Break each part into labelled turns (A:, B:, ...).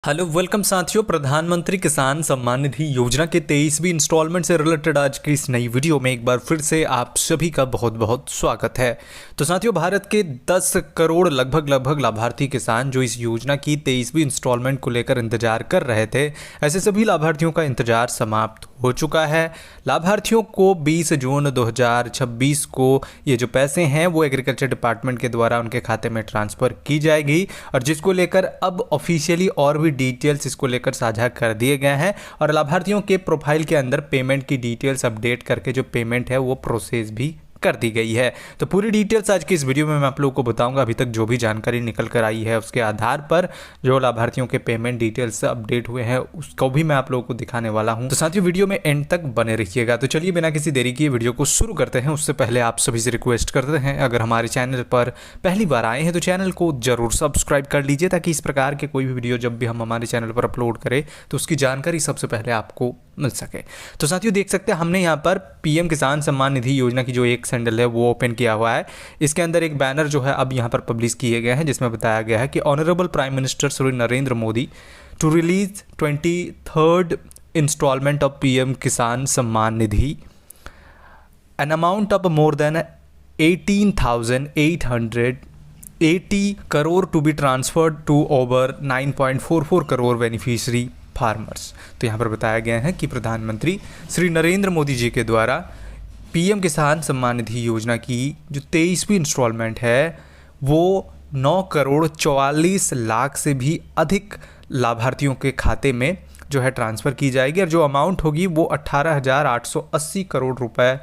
A: Hello welcome साथियों, प्रधानमंत्री किसान सम्मान निधि योजना के 23वीं इंस्टॉलमेंट से रिलेटेड आज की इस नई वीडियो में एक बार फिर से आप सभी का बहुत बहुत स्वागत है। तो साथियों, भारत के 10 करोड़ लगभग लाभार्थी किसान जो इस योजना की 23वीं इंस्टॉलमेंट को लेकर इंतजार कर रहे थे, ऐसे सभी लाभार्थियों का इंतजार समाप्त हो चुका है। लाभार्थियों को 20 जून 2026 को ये जो पैसे हैं वो एग्रीकल्चर डिपार्टमेंट के द्वारा उनके खाते में ट्रांसफ़र की जाएगी, और जिसको लेकर अब ऑफिशियली और भी डिटेल्स इसको लेकर साझा कर दिए गए हैं। और लाभार्थियों के प्रोफाइल के अंदर पेमेंट की डिटेल्स अपडेट करके जो पेमेंट है वो प्रोसेस भी कर दी गई है। तो पूरी डिटेल्स आज की इस वीडियो में मैं आप लोगों को बताऊंगा। अभी तक जो भी जानकारी निकल कर आई है उसके आधार पर जो लाभार्थियों के पेमेंट डिटेल्स अपडेट हुए हैं उसको भी मैं आप लोगों को दिखाने वाला हूं। तो साथियों, वीडियो में एंड तक बने रहिएगा। तो चलिए बिना किसी देरी किए वीडियो को शुरू करते हैं। उससे पहले आप सभी से रिक्वेस्ट करते हैं, अगर हमारे चैनल पर पहली बार आए हैं तो चैनल को जरूर सब्सक्राइब कर लीजिए, ताकि इस प्रकार के कोई भी वीडियो जब भी हम हमारे चैनल पर अपलोड करें तो उसकी जानकारी सबसे पहले आपको मिल सके। तो साथियों, देख सकते हैं हमने यहाँ पर पीएम किसान सम्मान निधि योजना की जो एक सैंडल है वो ओपन किया हुआ है। इसके अंदर एक बैनर जो है अब यहाँ पर पब्लिश किए गए हैं, जिसमें बताया गया है कि honourable prime minister Shri Narendra Modi to release 23rd instalment of PM Kisan Samman Nidhi an amount of more than 18,880 crore to be transferred to over 9.44 crore beneficiary farmers. तो यहाँ पर बताया गया है कि प्रधानमंत्री श्री नरेंद्र मोदी जी के द्वारा पीएम किसान सम्मान निधि योजना की जो 23वीं इंस्टॉलमेंट है वो 9 करोड़ 44 लाख से भी अधिक लाभार्थियों के खाते में जो है ट्रांसफ़र की जाएगी, और जो अमाउंट होगी वो 18,880 करोड़ रुपए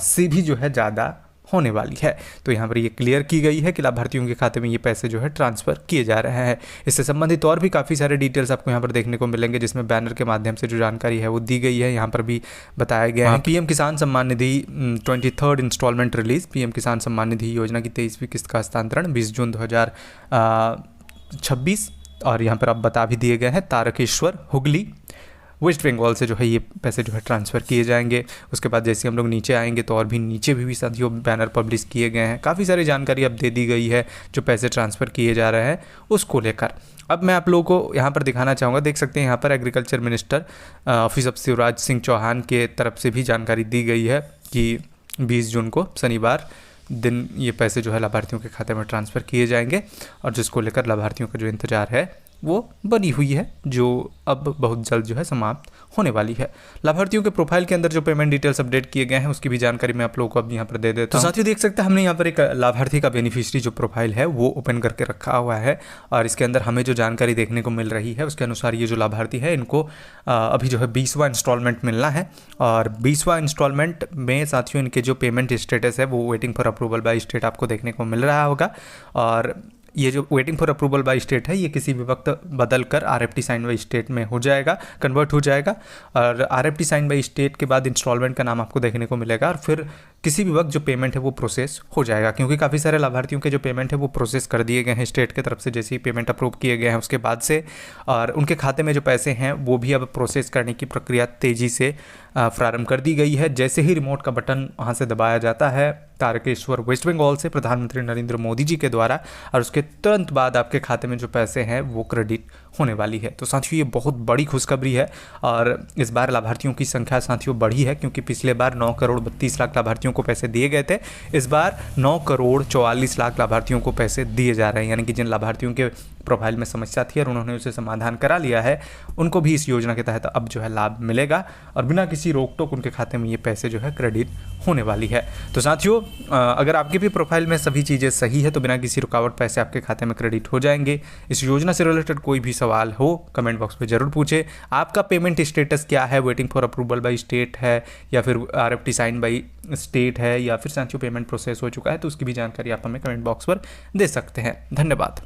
A: से भी जो है ज़्यादा होने वाली है। तो यहाँ पर ये क्लियर की गई है कि लाभार्थियों के खाते में ये पैसे जो है ट्रांसफ़र किए जा रहे हैं। इससे संबंधित और भी काफ़ी सारे डिटेल्स आपको यहाँ पर देखने को मिलेंगे, जिसमें बैनर के माध्यम से जो जानकारी है वो दी गई है। यहाँ पर भी बताया गया है पीएम किसान सम्मान निधि 23rd instalment release, PM Kisan Samman निधि योजना की 23वीं किस्त का हस्तांतरण 20 जून 2026। और यहाँ पर अब बता भी दिए गए हैं तारकेश्वर, हुगली, वेस्ट बंगाल से जो है ये पैसे जो है ट्रांसफ़र किए जाएंगे। उसके बाद जैसे हम लोग नीचे आएंगे तो और भी नीचे भी साथियों बैनर पब्लिश किए गए हैं। काफ़ी सारी जानकारी अब दे दी गई है जो पैसे ट्रांसफ़र किए जा रहे हैं उसको लेकर। अब मैं आप लोगों को यहाँ पर दिखाना चाहूँगा, देख सकते हैं यहाँ पर agriculture minister office of Shivraj Singh Chouhan के तरफ से भी जानकारी दी गई है कि 20 जून को शनिवार दिन ये पैसे जो है लाभार्थियों के खाते में ट्रांसफ़र किए जाएंगे, और जिसको लेकर लाभार्थियों का जो इंतज़ार है वो बनी हुई है, जो अब बहुत जल्द जो है समाप्त होने वाली है। लाभार्थियों के प्रोफाइल के अंदर जो पेमेंट डिटेल्स अपडेट किए गए हैं उसकी भी जानकारी मैं आप लोगों को अब यहाँ पर दे देता हूँ। तो साथियों, देख सकते हैं हमने यहाँ पर एक लाभार्थी का बेनिफिशियरी जो प्रोफाइल है वो ओपन करके रखा हुआ है, और इसके अंदर हमें जो जानकारी देखने को मिल रही है उसके अनुसार ये जो लाभार्थी है इनको अभी जो है 20वां इंस्टॉलमेंट मिलना है। और 20वां इंस्टॉलमेंट में साथियों इनके जो पेमेंट स्टेटस है वो waiting for approval by state आपको देखने को मिल रहा होगा। और ये जो waiting for approval by state है ये किसी भी वक्त बदल कर आरएफटी साइन बाय स्टेट में हो जाएगा, कन्वर्ट हो जाएगा। और आरएफटी साइन बाय स्टेट के बाद इंस्टॉलमेंट का नाम आपको देखने को मिलेगा, और फिर किसी भी वक्त जो पेमेंट है वो प्रोसेस हो जाएगा। क्योंकि काफ़ी सारे लाभार्थियों के जो पेमेंट है वो प्रोसेस कर दिए गए हैं स्टेट की तरफ से, जैसे ही पेमेंट अप्रूव किए गए हैं उसके बाद से, और उनके खाते में जो पैसे हैं वो भी अब प्रोसेस करने की प्रक्रिया तेज़ी से प्रारंभ कर दी गई है। जैसे ही रिमोट का बटन वहाँ से दबाया जाता है तारकेश्वर, वेस्ट बंगाल से प्रधानमंत्री नरेंद्र मोदी जी के द्वारा, और उसके तुरंत बाद आपके खाते में जो पैसे हैं वो क्रेडिट होने वाली है। तो साथियों, ये बहुत बड़ी खुशखबरी है, और इस बार लाभार्थियों की संख्या साथियों बढ़ी है, क्योंकि पिछले बार 9 करोड़ 32 लाख लाभार्थियों को पैसे दिए गए थे। इस बार 9 करोड़ 44 लाख लाभार्थियों को पैसे दिए जा रहे हैं, यानी कि जिन लाभार्थियों के प्रोफाइल में समस्या थी और उन्होंने उसे समाधान करा लिया है उनको भी इस योजना के तहत अब जो है लाभ मिलेगा, और बिना किसी रोक टोक उनके खाते में ये पैसे जो है क्रेडिट होने वाली है। तो साथियों, अगर आपके भी प्रोफाइल में सभी चीज़ें सही है तो बिना किसी रुकावट पैसे आपके खाते में क्रेडिट हो जाएंगे। इस योजना से रिलेटेड कोई भी सवाल हो कमेंट बॉक्स में ज़रूर पूछे। आपका पेमेंट स्टेटस क्या है, waiting for approval by state है या फिर आरएफटी साइन बाय स्टेट है, या फिर साथियों पेमेंट प्रोसेस हो चुका है, तो उसकी भी जानकारी आप हमें कमेंट बॉक्स पर दे सकते हैं। धन्यवाद।